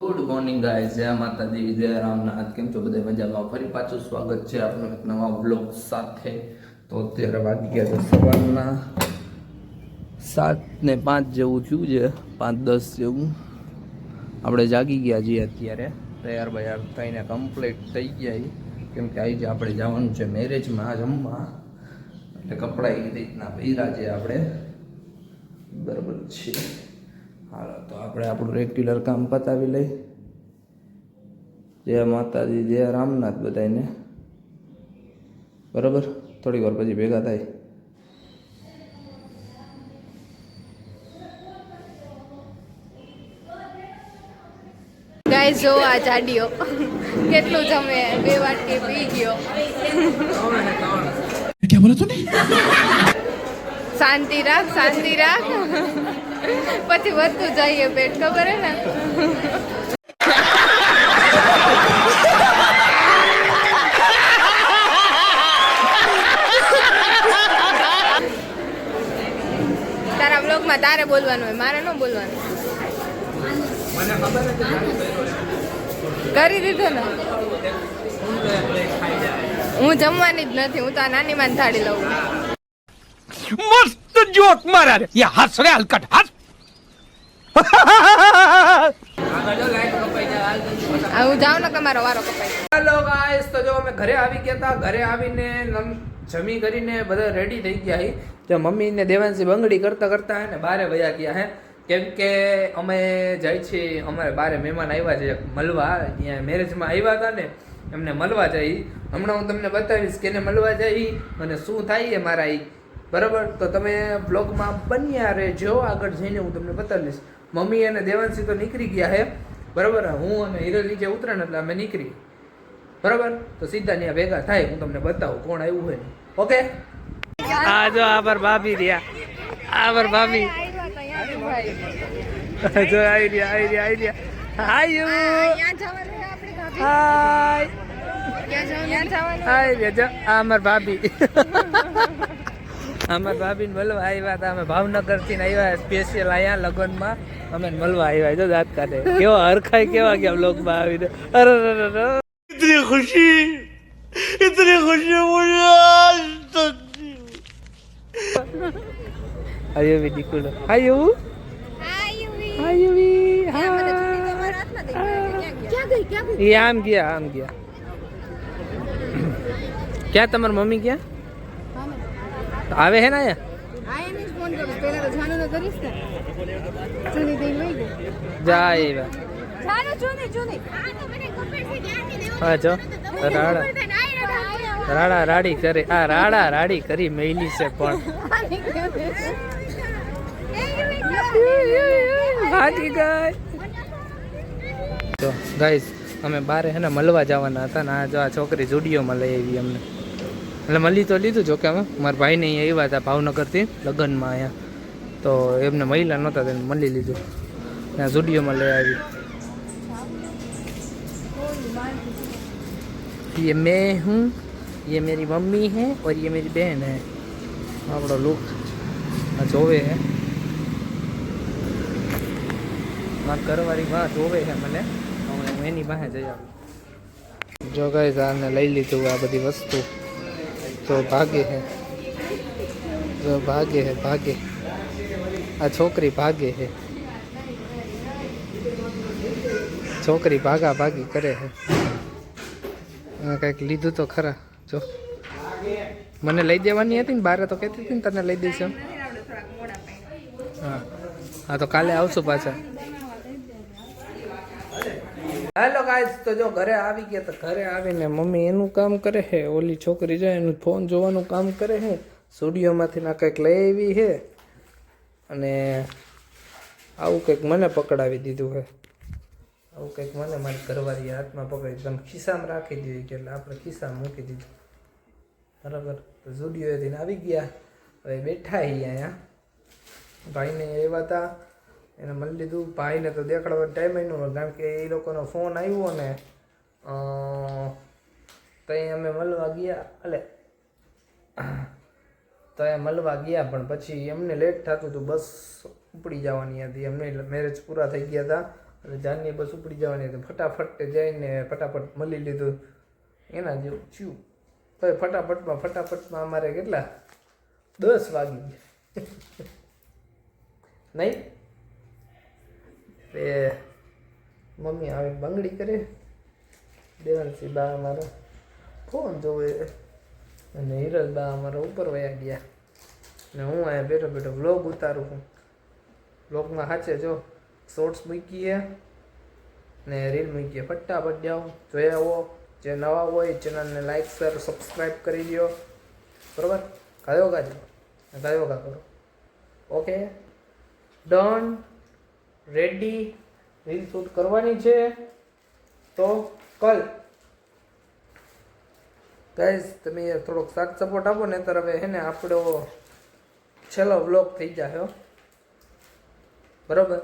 Good morning guys, જય માતાજી, જય રામનાથ. કેમ છો બધા? મજામાં? ફરી પાછું સ્વાગત છે આપણું એક નવા બ્લોગ સાથે. તો અત્યારે વાગી ગયા છે સવારના 7:05 જેવું થયું છે, 5:10 જેવું. આપણે જાગી ગયા છીએ અત્યારે, તૈયાર બૈયાર થઈને કમ્પ્લીટ થઈ ગયા. કેમ કે આજે આપણે જવાનું છે મેરેજમાં જમવા, એટલે કપડાં એ રીતના પહેર્યા છે આપણે, બરાબર છે. હાલો તો આપણે આપણું રેગ્યુલર કામ પતાવી લઈ. જય માતાજી, જય રામનાથ બધાને, બરાબર. થોડી વાર પછી ભેગા થાય. ગાઈસ જો આ જાડીઓ કેટલું જમે, 2 વાટકી પી ગયો. क्या बोला तूने? શાંતિ રાખ, શાંતિ રાખ, પછી વધતું જઈએ પેટ, ખબર હે ને. તારા બ્લોગમાં તારે બોલવાનું હોય, મારે ન બોલવાનું. કરી દીધો ને. હું જમવાની જ નથી, હું તો આ નાની માન થાળી લઉં. मस्त जोक मारा रे ये हंस रे हलकट हंस હું જાઉં ને કે મારો વારો કપાય. હેલો ગાઈસ, તો જો અમે ઘરે આવી ગયા હતા. ઘરે આવીને જમી કરીને બધા રેડી થઈ ગયા. જો મમ્મી ને દેવાંશી બંગડી કરતા કરતા હે ને બારે વયા ગયા હે. કેમ કે અમે જાય છે, અમારે બારે મહેમાન આવ્યા છે મળવા. અહીંયા મેરેજમાં આવ્યા હતા ને, એમને મળવા જઈ. હમણાં હું તમને બતાવીશ કે એને મળવા જઈ અને શું થાય એ મારા બરાબર. તો તમે બ્લોગમાં બન્યા રહેજો, આગળ જઈને હું તમને બતાવીશ. મમ્મી અને દેવાંશી તો નીકળી ગયા હે, બરાબર. હું અને હિરલ નીચે ઉતરણ એટલે અમે નીકળી, બરાબર. તો સીધા ત્યાં ભેગા થાય, હું તમને બતાવું કોણ આવ્યું હોય. ઓકે, आ जो आवर भाभी रिया आवर भाभी जो आई रिया हाय यू हाय हाय रिया जो आमर भाभी અમાર ભાભીને મળવા આવ્યા હતા. અમે ભાવનગર થી આવ્યા સ્પેશિયલ અહીંયા લગ્નમાં અમે મળવા આવ્યા. જો દાંત કાઢે કેવા હરખાઈ કેવા ગયા બ્લોગમાં આવીને. અરે इतनी खुशी मुझे आयो भी निकुल आयो आयो भी ये आम गया क्या तुम्हारी मम्मी क्या आवे है ना જાય હા જો રાડા રાડી કરે. આ રાડા રાડી કરી મેલી છે પણ ભાગી ગઈ. તો ગાઈસ અમે બારે હે ને મળવા જવાના હતા ને, આ જો આ છોકરી જુડિયોમાં લઈ આવી અમને. એટલે મળી તો લીધું, જો કે અમે મારા ભાઈને અહીંયા આવ્યા હતા ભાવનગરથી લગ્નમાં અહીંયા, તો એમને મહિલા નહોતા તેને મળી લીધું. ત્યાં જુડિયોમાં લઈ આવી. ये मैं हूँ, ये मेरी मम्मी है और ये मेरी बहन है. આપણો લુક આ જોવે હે મારા ઘરવાળી બા જોવે છે મને, હું એની પાસે જઈ આવું. જો ગાઈસ આને લઈ લીધું આ બધી વસ્તુ. તો ભાગે હે, જો ભાગે હે, ભાગે. આ છોકરી ભાગે હે, છોકરી ભાગા ભાગી કરે હે. કંઈક લીધું તો ખરા. જો મને લઈ દેવાની હતી ને બારે, તો કહેતી હતી ને તને લઈ દઈશ એમ. હા હા, તો કાલે આવશું પાછા. હેલો ગાઈસ, તો જો ઘરે આવી ગયા. તો ઘરે આવીને મમ્મી એનું કામ કરે છે, ઓલી છોકરી જાય એનું ફોન જોવાનું કામ કરે છે. સ્ટુડિયોમાંથી ના કંઈક લઈ આવી છે અને આવું કંઈક મને પકડાવી દીધું છે. આવું કંઈક મને મારી ઘરવાળી હાથમાં પકડી, તમે ખિસ્સામાં રાખી દીધી કે, એટલે આપણે ખિસ્સામાં મૂકી દીધું, બરાબર. તો સ્ટુડિયોથી આવી ગયા, હવે બેઠા અહીંયા. ભાઈને એવા હતા, એને મળી લીધું. ભાઈને તો દેખાડવાનો ટાઈમ ન હોય, કારણ કે એ લોકોનો ફોન આવ્યો ને ત્યાં અમે મળવા ગયા. એટલે તો એ મળવા ગયા, પણ પછી એમને લેટ થતું હતું, બસ ઉપડી જવાની હતી. એમને મેરેજ પૂરા થઈ ગયા હતા એટલે જાનની બસ ઉપડી જવાની તો ફટાફટ જઈને ફટાફટ મળી લીધું એના જેવું થયું. તો ફટાફટમાં અમારે કેટલા 10 વાગી ગયા નહીં. એ મમ્મી આવે બંગડી કરે, દેવાંશી બા અમારા ફોન જોવે અને હિરલ બા અમારા ઉપર વયા ગયા ને હું અહીંયા બેઠો બેઠો વ્લોગ ઉતારું છું. વ્લોગમાં સાચે જો શોર્ટ્સ મૂકીએ ને રીલ મૂકીએ. ફટાફટ જાઓ જોઈ આવો. જે નવા હોય ચેનલને લાઈક શેર સબસ્ક્રાઈબ કરી દો. બરાબર? ગાયો ગા કરો. Okay done ready. Reel shoot કરવાની છે તો કલ ગાઈઝ તમે થોડોક સાથ સપોર્ટ આપો ને તો હવે હે ને આપણો છેલ્લો વ્લોગ થઈ જાય. બરાબર?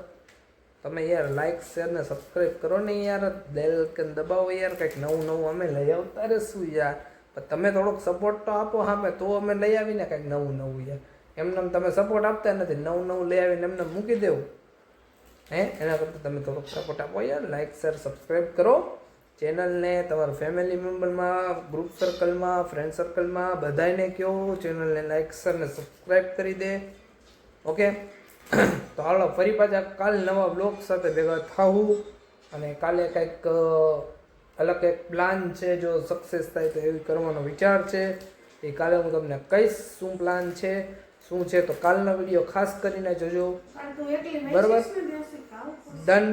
તમે યાર લાઈક શેર ને સબસ્ક્રાઈબ કરો ને યાર, બેલ કે દબાવો યાર. કંઈક નવું અમે લઈ આવતા રહેશું યાર. પણ તમે થોડોક સપોર્ટ તો આપો સામે, તો અમે લઈ આવીને કંઈક નવું યાર. એમને તમે સપોર્ટ આપતા નથી, નવું લઈ આવીને એમને મૂકી દેવું એના કરતાં તમે થોડોક સપોર્ટ આપો યાર. લાઈક શેર સબસ્ક્રાઈબ કરો ચેનલને. તમારા ફેમિલી મેમ્બરમાં, ગ્રુપ સર્કલમાં, ફ્રેન્ડ સર્કલમાં બધાને કહો ચેનલને લાઈક શેર ને સબસ્ક્રાઈબ કરી દે. ઓકે તો હાલો ફરી પાછા કાલ નવા બ્લોગ સાથે ભેગા થાવું. અને કાલે કંઈક અલગ એક પ્લાન છે, જો સક્સેસ થાય તો એવી કરવાનો વિચાર છે. એ કાલે હું તમને કહીશ શું પ્લાન છે શું છે. તો કાલનો વિડીયો ખાસ કરીને જોજો. બરાબર? ડન.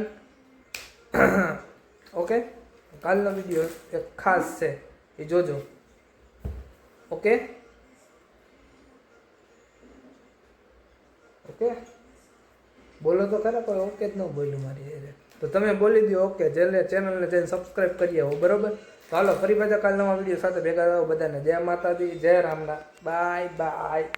ઓકે કાલનો વિડીયો એક ખાસ છે એ જોજો. ઓકે બોલો તો ખરા, કોઈ ઓકે જ ન બોલ્યું મારી. તો તમે બોલી દો ઓકે. જેને ચેનલને જઈને સબસ્ક્રાઈબ કરી આવો. બરાબર? તો હાલો ફરી પાછા કાલ નવા વિડીયો સાથે ભેગા થાવ. બધાને જય માતાજી, જય રામના. Bye bye.